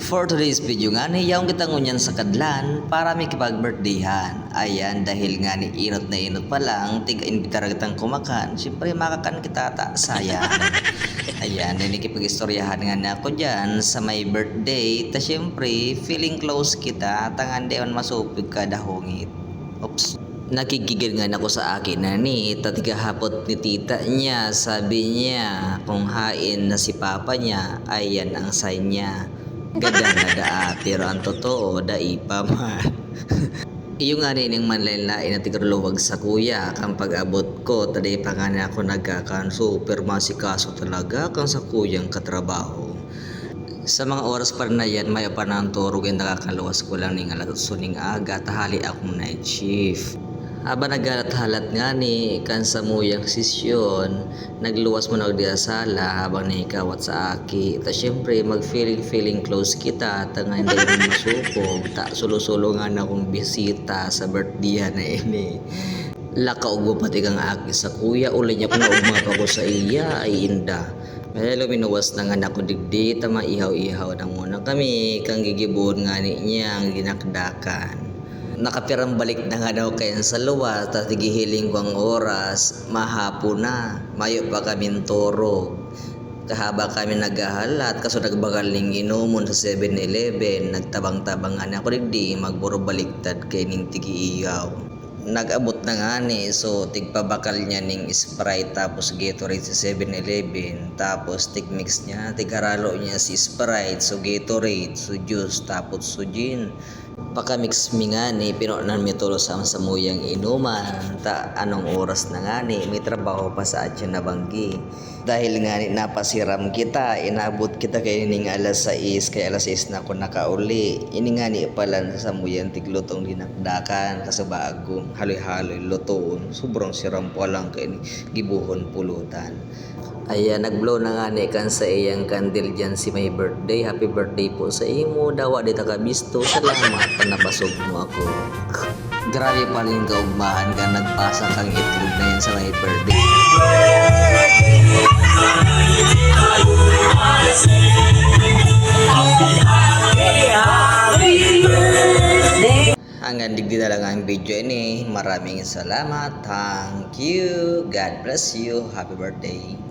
For today's video nga ni yaong kita ngunyan sa kadlan para may kipag-birthdayhan. Ayan, dahil nga ni inot na inot pa lang, tiga-inbitar kitang kumakan. Siyempre makakan kita ta, sayang. Ayan, nakikipag-istoryahan nga na ako dyan sa my birthday. Ta siyempre, feeling close kita, tangan deon masupig ka dahongit. Oops. Nakikigil nga ako sa akin na ni tatigahapot ni tita niya. Sabi niya kung hain na si papa niya, ayan ang sign niya. Ganda na daa, pero ang totoo, daipa man. Iyo nga rin yung manlain na tigaruluwag sa kuya. Kang pag-abot ko, taday pa nga na ako nagkakan. Super masikaso talaga kang sa kuyang katrabaho. Sa mga oras pa na yan, may pa ng turog yung nakakaluwas ko lang ning alat suning aga. Tahali akong night shift. Aba nagalat-halat nga ni kan sa muyang sisyon, nagluwas mo na diya sala habang naikawat sa aki. Ta syempre mag-feeling close kita, tanga hindi mo masupog, ta sulo-sulo nga na akong bisita sa birthday na ini. Lakaugbo pati kang aki sa kuya, uli niya kung naugma pa ko sa iya, ay inda. Pero minuwas na nga na ako digdi, tama ihaw-ihaw na muna kami, kang gigibon nga ni niya ang ginakdakan. Nakapirang balik na nga daw kayo sa luwas, tapos tigihiling ko ang oras, mahapon na, mayo pa kami toro. Kahaba kami naghahalat, kaso nagbagaling inumon sa 7-Eleven, nagtabang-tabangan ako digdi, magburo baliktad kay ning tigi-iyaw. Nag-abot na nga ni, so tigpabakal niya ning Sprite tapos Gatorade sa 7-Eleven, tapos tigmix niya, tigaralo niya si Sprite, so Gatorade, so juice, tapos so gin. Pakamix mi nga ni, pinonan mi tulo sa muyang inuman, ta anong oras na nga ni, may trabaho pa sa atyo na banggi. Dahil nga ni napasiram kita, inabot kita kay ning alas 6, kay alas 6 na ako nakauli. Ini nga ni pala sa muyang tiglutong dinakdakan, kasi bago haloy-haloy lutoon, sobrang siram po lang kay ni gibuhon pulutan. Ayan, nag-blow na nga ni kan sa iyang candle dyan si my birthday. Happy birthday po sa imo. Dawa di ta kabisto. Salamat pa napasog mo ako. Grabe pa rin kaugmahan ka. Nagpasa kang itlog na yan sa my birthday. Hanggang digdi na lang ang video ini. Maraming salamat. Thank you. God bless you. Happy birthday.